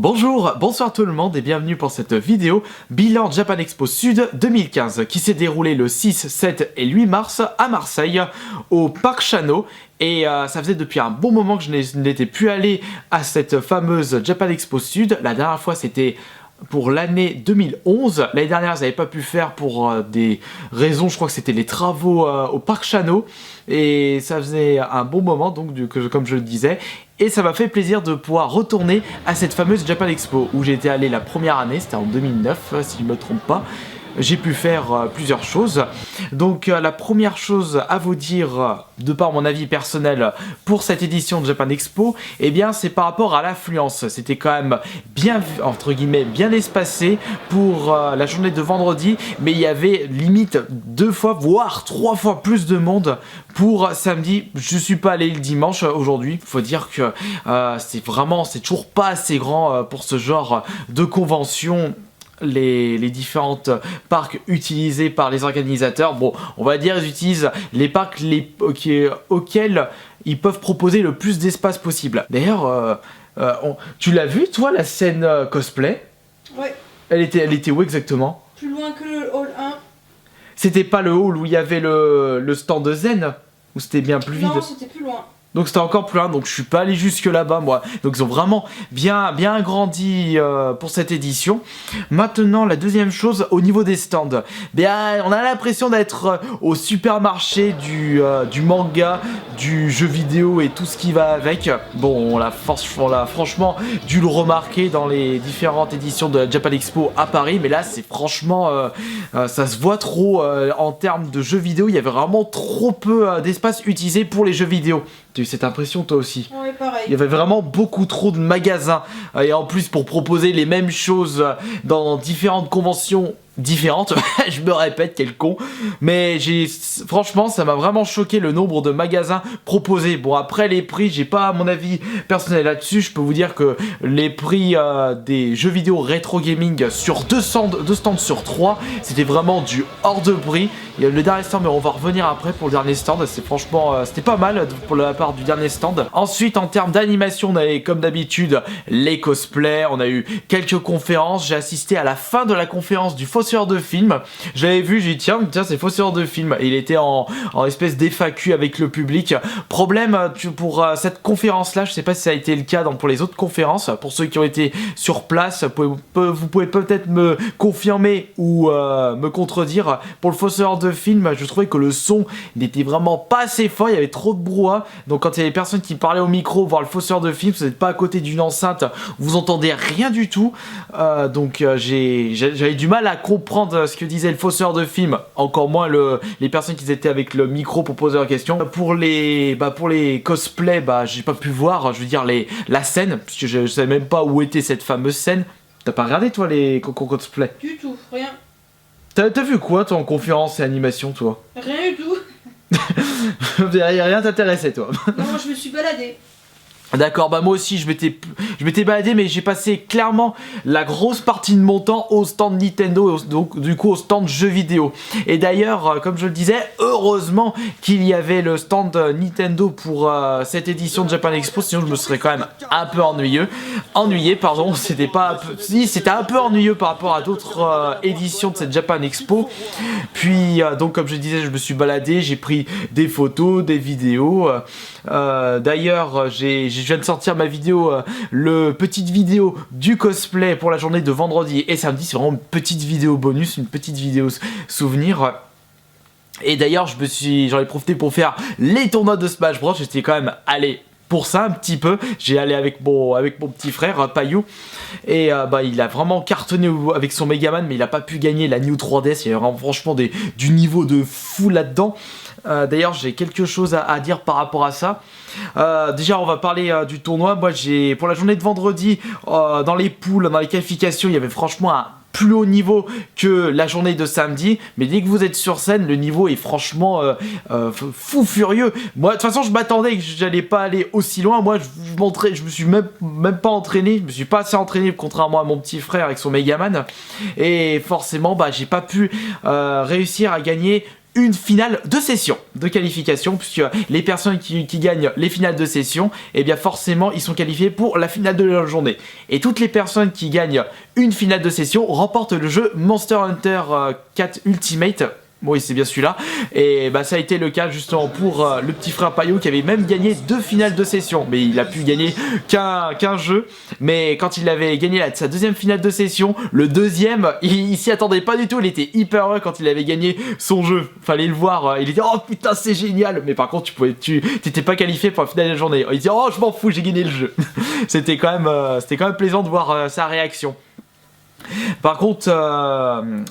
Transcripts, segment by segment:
Bonjour, bonsoir tout le monde et bienvenue pour cette vidéo bilan Japan Expo Sud 2015 qui s'est déroulé le 6, 7 et 8 mars à Marseille au Parc Chano. Et ça faisait depuis un bon moment que je n'étais plus allé à cette fameuse Japan Expo Sud. La dernière fois c'était pour l'année 2011. L'année dernière, je n'avais pas pu faire pour des raisons, je crois que c'était les travaux au Parc Chano. Et ça faisait un bon moment, donc comme je le disais. Et ça m'a fait plaisir de pouvoir retourner à cette fameuse Japan Expo où j'étais allé la première année, c'était en 2009 si je ne me trompe pas. J'ai pu faire plusieurs choses. Donc la première chose à vous dire, de par mon avis personnel pour cette édition de Japan Expo, eh bien c'est par rapport à l'affluence. C'était quand même bien, entre guillemets, bien espacé pour la journée de vendredi, mais il y avait limite 2 fois, voire 3 fois plus de monde pour samedi. Je suis pas allé le dimanche aujourd'hui. Faut dire que c'est toujours pas assez grand pour ce genre de convention. Les différentes parcs utilisés par les organisateurs, bon, on va dire ils utilisent les parcs auxquels ils peuvent proposer le plus d'espace possible. D'ailleurs, tu l'as vu toi la scène cosplay? Ouais. Elle était où exactement? Plus loin que le hall 1. C'était pas le hall où il y avait le stand de Zen? Ou c'était bien plus vide? Non, c'était plus loin. Donc c'était encore plus loin, donc je suis pas allé jusque là-bas moi. Donc ils ont vraiment bien agrandi pour cette édition. Maintenant la deuxième chose au niveau des stands. Bien, on a l'impression d'être au supermarché du manga, du jeu vidéo et tout ce qui va avec. Bon, on l'a franchement dû le remarquer dans les différentes éditions de Japan Expo à Paris. Mais là c'est franchement, ça se voit trop en termes de jeux vidéo. Il y avait vraiment trop peu d'espace utilisé pour les jeux vidéo. Tu as eu cette impression toi aussi? Ouais, pareil. Il y avait vraiment beaucoup trop de magasins. Et en plus pour proposer les mêmes choses dans différentes conventions différentes, je me répète, quel con. Mais franchement ça m'a vraiment choqué le nombre de magasins proposés. Bon après les prix, j'ai pas mon avis personnel là-dessus. Je peux vous dire que les prix des jeux vidéo rétro gaming sur 2 stands sur 3, c'était vraiment du hors de prix. Il y a le dernier stand, mais on va revenir après pour le dernier stand. C'est franchement, c'était pas mal pour la part du dernier stand. Ensuite, en termes d'animation, on avait comme d'habitude les cosplays. On a eu quelques conférences. J'ai assisté à la fin de la conférence du Fosseur de film. J'avais vu, j'ai dit tiens c'est Fosseur de film. Et il était en espèce d'FAQ avec le public. Problème pour cette conférence-là, je sais pas si ça a été le cas pour les autres conférences. Pour ceux qui ont été sur place, vous pouvez peut-être me confirmer ou me contredire. Pour le Fosseur de film, je trouvais que le son n'était vraiment pas assez fort, il y avait trop de brouhaha. Donc quand il y a des personnes qui parlaient au micro, voir le Fosseur de film, vous n'êtes pas à côté d'une enceinte, vous entendez rien du tout. Donc j'avais du mal à comprendre ce que disait le Fosseur de film, encore moins les personnes qui étaient avec le micro pour poser leurs questions. Pour les cosplays, j'ai pas pu voir, je veux dire la scène, parce que je savais même pas où était cette fameuse scène. T'as pas regardé toi les cosplays? Du tout, rien. T'as vu quoi toi en conférence et animation toi? Rien du tout. Rien t'intéressait toi? Non, je me suis baladée. D'accord, moi aussi je m'étais baladé, mais j'ai passé clairement la grosse partie de mon temps au stand Nintendo, donc du coup au stand jeux vidéo. Et d'ailleurs, comme je le disais, heureusement qu'il y avait le stand Nintendo pour cette édition de Japan Expo, sinon je me serais quand même un peu ennuyé, pardon, c'était un peu ennuyeux par rapport à d'autres éditions de cette Japan Expo. Puis donc comme je disais, je me suis baladé, j'ai pris des photos, des vidéos. D'ailleurs, je viens de sortir ma vidéo, petite vidéo du cosplay pour la journée de vendredi et samedi. C'est vraiment une petite vidéo bonus, une petite vidéo souvenir. Et d'ailleurs, j'en ai profité pour faire les tournois de Smash Bros. J'étais quand même allé pour ça un petit peu. J'ai allé avec mon petit frère Payou et il a vraiment cartonné avec son Megaman, mais il a pas pu gagner la New 3DS. Il y a vraiment franchement du niveau de fou là-dedans. D'ailleurs j'ai quelque chose à dire par rapport à ça. Déjà on va parler du tournoi. Moi pour la journée de vendredi, dans les poules, dans les qualifications, il y avait franchement un plus haut niveau que la journée de samedi, mais dès que vous êtes sur scène, le niveau est franchement fou furieux. Moi de toute façon je m'attendais que j'allais pas aller aussi loin. Moi je me suis même pas entraîné, je me suis pas assez entraîné contrairement à mon petit frère avec son Megaman, et forcément j'ai pas pu réussir à gagner une finale de session de qualification, puisque les personnes qui gagnent les finales de session, et bien forcément ils sont qualifiés pour la finale de la journée. Et toutes les personnes qui gagnent une finale de session remportent le jeu Monster Hunter 4 Ultimate. Oui, c'est bien celui-là. Et bah ça a été le cas justement pour le petit frère Payot qui avait même gagné 2 finales de session. Mais il a pu gagner qu'un jeu. Mais quand il avait gagné sa deuxième finale de session, le deuxième, il s'y attendait pas du tout. Il était hyper heureux quand il avait gagné son jeu. Fallait le voir. Il était oh putain c'est génial. Mais par contre tu t'étais pas qualifié pour la finale de la journée. Il disait oh je m'en fous j'ai gagné le jeu. C'était quand même plaisant de voir sa réaction. Par contre,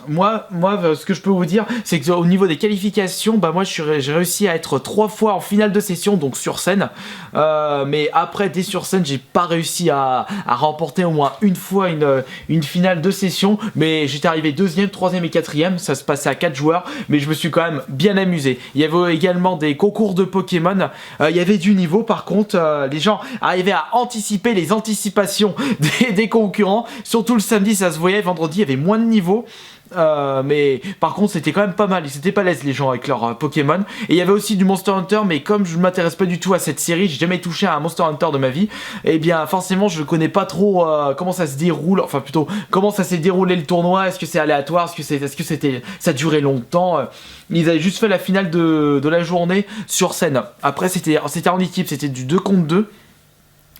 moi, ce que je peux vous dire, c'est qu'au niveau des qualifications, bah moi, j'ai réussi à être 3 fois en finale de session, donc sur scène. Mais après, dès sur scène, j'ai pas réussi à remporter au moins une fois une finale de session. Mais j'étais arrivé 2e, 3e et 4e. Ça se passait à 4 joueurs, mais je me suis quand même bien amusé. Il y avait également des concours de Pokémon. Il y avait du niveau, par contre, les gens arrivaient à anticiper les anticipations des concurrents. Surtout le samedi, ça se voyait, vendredi il y avait moins de niveaux. Mais par contre c'était quand même pas mal, ils étaient pas laises les gens avec leurs Pokémon. Et il y avait aussi du Monster Hunter, mais comme je m'intéresse pas du tout à cette série, j'ai jamais touché à un Monster Hunter de ma vie, et bien forcément je connais pas trop comment ça se déroule, enfin plutôt comment ça s'est déroulé le tournoi, est-ce que c'est aléatoire, est-ce que ça durait longtemps. Ils avaient juste fait la finale de la journée sur scène. Après c'était en équipe, c'était du 2 contre 2.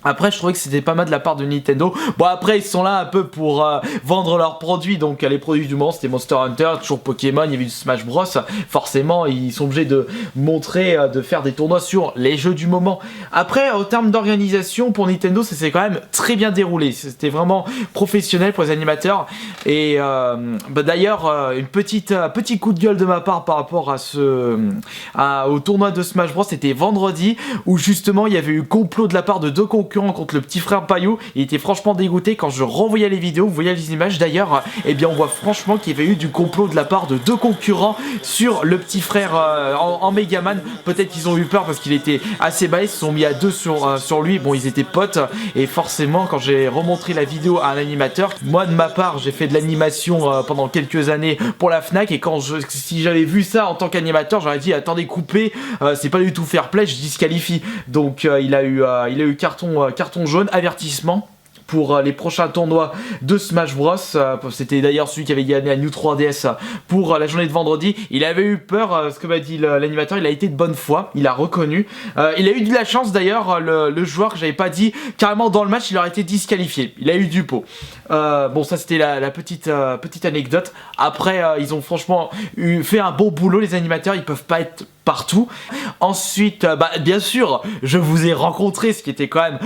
Après, je trouvais que c'était pas mal de la part de Nintendo. Bon, après, ils sont là un peu pour vendre leurs produits. Donc, les produits du moment, c'était Monster Hunter, toujours Pokémon, il y avait du Smash Bros. Forcément, ils sont obligés de montrer, de faire des tournois sur les jeux du moment. Après, au terme d'organisation, pour Nintendo, ça s'est quand même très bien déroulé. C'était vraiment professionnel pour les animateurs. Et d'ailleurs, un petit coup de gueule de ma part par rapport au tournoi de Smash Bros. C'était vendredi, où justement, il y avait eu complot de la part de 2 concurrents contre le petit frère Payot. Il était franchement dégoûté quand je renvoyais les vidéos, vous voyez les images d'ailleurs, et bien on voit franchement qu'il y avait eu du complot de la part de 2 concurrents sur le petit frère en Megaman. Peut-être qu'ils ont eu peur parce qu'il était assez balèze, ils se sont mis à 2 sur lui, bon ils étaient potes, et forcément quand j'ai remontré la vidéo à un animateur, moi de ma part j'ai fait de l'animation pendant quelques années pour la Fnac, et si j'avais vu ça en tant qu'animateur, j'aurais dit attendez coupez, c'est pas du tout fair play, je disqualifie. Donc il a eu carton jaune, avertissement pour les prochains tournois de Smash Bros. C'était d'ailleurs celui qui avait gagné à New 3DS pour la journée de vendredi. Il avait eu peur, ce que m'a dit l'animateur, il a été de bonne foi, il a reconnu. Il a eu de la chance d'ailleurs, le joueur que j'avais pas dit, carrément dans le match il aurait été disqualifié. Il a eu du pot. Bon ça c'était la petite anecdote. Après ils ont franchement fait un bon boulot les animateurs, ils peuvent pas être partout. Ensuite, bien sûr, je vous ai rencontré, ce qui était quand même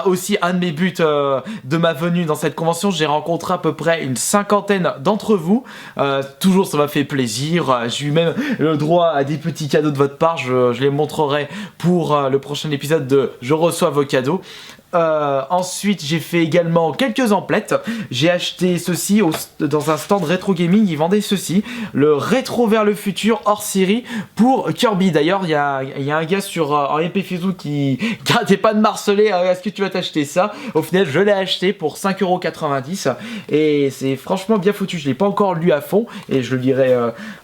aussi un de mes buts de ma venue dans cette convention. J'ai rencontré à peu près une 50aine d'entre vous. Toujours, ça m'a fait plaisir. J'ai eu même le droit à des petits cadeaux de votre part. Je les montrerai pour le prochain épisode de Je reçois vos cadeaux. Ensuite j'ai fait également quelques emplettes. J'ai acheté ceci dans un stand rétro gaming, ils vendaient ceci, le rétro vers le futur hors série pour Kirby. D'ailleurs il y a un gars en MP Facebook qui arrêtait pas de marceler, est-ce que tu vas t'acheter ça? Au final je l'ai acheté pour 5,90€ et c'est franchement bien foutu. Je l'ai pas encore lu à fond et je le lirai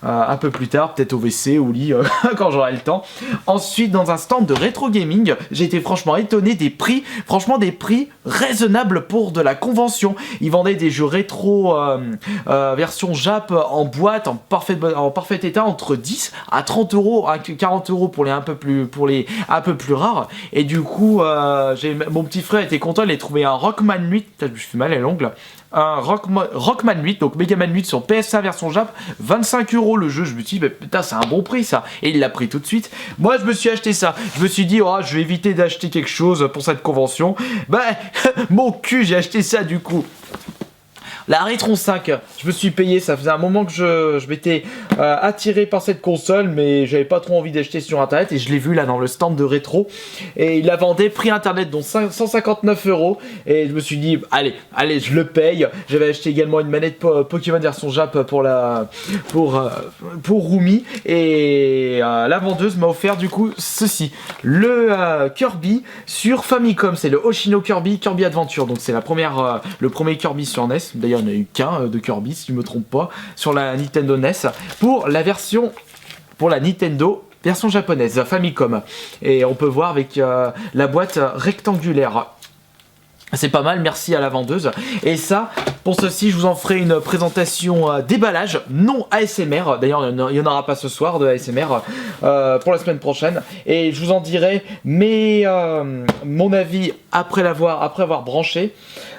un peu plus tard, peut-être au WC, au lit quand j'aurai le temps. Ensuite dans un stand de rétro gaming, j'ai été franchement étonné des prix. Franchement des prix raisonnables pour de la convention. Ils vendaient des jeux rétro version Jap en boîte, en parfait état, entre 10 à 30€, à 40€ pour les un peu plus rares. Et du coup, mon petit frère était content, il a trouvé un Rockman 8, je me suis mal à l'ongle. Un Rockman 8, donc Megaman 8 sur PS1 version Jap, 25€ le jeu. Je me suis dit, putain, c'est un bon prix ça. Et il l'a pris tout de suite. Moi, je me suis acheté ça. Je me suis dit, oh, je vais éviter d'acheter quelque chose pour cette convention. Mon cul, j'ai acheté ça du coup. La Retron 5, je me suis payé, ça faisait un moment que je m'étais attiré par cette console, mais j'avais pas trop envie d'acheter sur internet, et je l'ai vu là dans le stand de Rétro, et il la vendait prix internet, donc 159€, et je me suis dit, allez, je le paye. J'avais acheté également une manette Pokémon version Jap pour Rumi, et la vendeuse m'a offert du coup ceci, le Kirby sur Famicom, c'est le Hoshino Kirby Adventure, donc c'est le premier Kirby sur NES. D'ailleurs il n'y en a eu qu'un de Kirby si je ne me trompe pas sur la Nintendo NES pour la version pour la Nintendo version japonaise, Famicom. Et on peut voir avec la boîte rectangulaire. C'est pas mal, merci à la vendeuse. Et ça, pour ceci, je vous en ferai une présentation déballage, non ASMR. D'ailleurs, il n'y en aura pas ce soir de ASMR pour la semaine prochaine. Et je vous en dirai mon avis après avoir branché.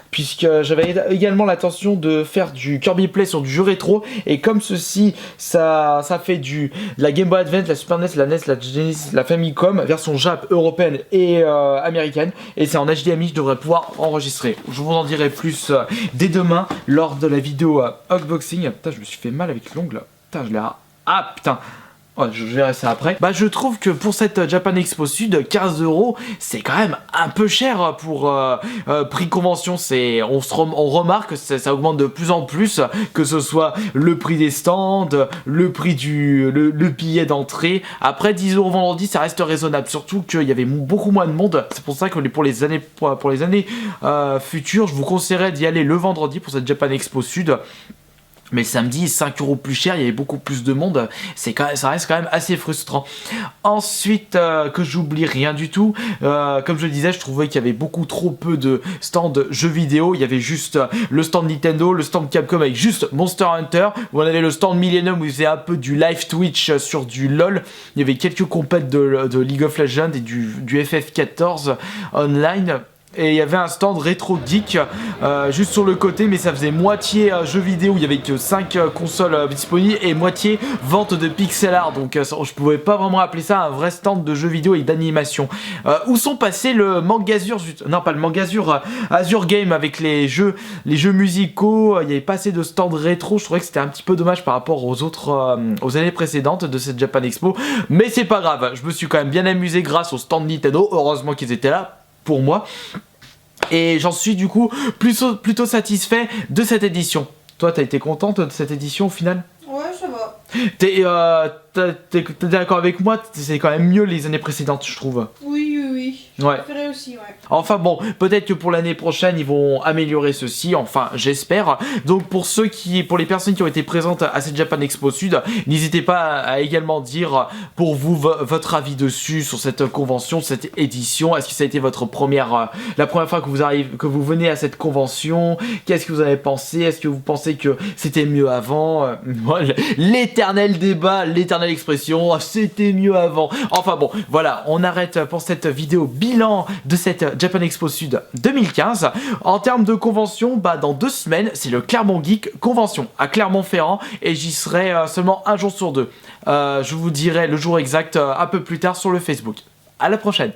Puisque j'avais également l'intention de faire du Kirby Play sur du jeu rétro. Et comme ceci, ça fait de la Game Boy Advance, la Super NES, la NES, la Genesis, la Famicom, version Jap, européenne et américaine. Et c'est en HDMI, je devrais pouvoir enregistrer. Je vous en dirai plus dès demain lors de la vidéo unboxing. Putain, je me suis fait mal avec l'ongle. Putain, je l'ai... Ah, putain. Ouais, je verrai ça après. Bah, je trouve que pour cette Japan Expo Sud, 15 €, c'est quand même un peu cher pour prix convention. On remarque que ça augmente de plus en plus, que ce soit le prix des stands, le prix le billet d'entrée. Après 10 € vendredi, ça reste raisonnable. Surtout qu'il y avait beaucoup moins de monde. C'est pour ça que pour les années futures, je vous conseillerais d'y aller le vendredi pour cette Japan Expo Sud. Mais samedi, 5 € plus cher, il y avait beaucoup plus de monde, ça reste quand même assez frustrant. Ensuite, que j'oublie rien du tout, comme je le disais, je trouvais qu'il y avait beaucoup trop peu de stands jeux vidéo. Il y avait juste le stand Nintendo, le stand Capcom avec juste Monster Hunter, où on avait le stand Millennium où il faisait un peu du live Twitch sur du LOL. Il y avait quelques compètes de League of Legends et du FF14 online. Et il y avait un stand rétro geek juste sur le côté, mais ça faisait moitié jeux vidéo, il y avait que 5 consoles disponibles, et moitié vente de pixel art. Donc je pouvais pas vraiment appeler ça un vrai stand de jeux vidéo et d'animation. Où sont passés le Mangazur, non pas le Mangazur, Azure Game avec les jeux musicaux. Il y avait pas assez de stand rétro. Je trouvais que c'était un petit peu dommage par rapport aux années précédentes de cette Japan Expo, mais c'est pas grave, je me suis quand même bien amusé grâce au stand Nintendo. Heureusement qu'ils étaient là pour moi. Et j'en suis du coup plutôt satisfait de cette édition. Toi, t'as été contente de cette édition au final? Ouais, ça va. T'es d'accord avec moi? C'est quand même mieux les années précédentes, je trouve. Oui. Ouais. Je préférais aussi, ouais. Enfin bon, peut-être que pour l'année prochaine, ils vont améliorer ceci, enfin j'espère. Donc pour les personnes qui ont été présentes à cette Japan Expo Sud, n'hésitez pas à également dire pour vous votre avis dessus, sur cette convention, cette édition. Est-ce que ça a été votre la première fois que vous venez à cette convention? Qu'est-ce que vous avez pensé? Est-ce que vous pensez que c'était mieux avant? L'éternel débat, l'éternelle expression, c'était mieux avant. Enfin bon, voilà, on arrête pour cette vidéo bilan de cette Japan Expo Sud 2015. En termes de convention, dans 2 semaines, c'est le Clermont Geek Convention à Clermont-Ferrand, et j'y serai seulement un jour sur 2. Je vous dirai le jour exact un peu plus tard sur le Facebook. À la prochaine.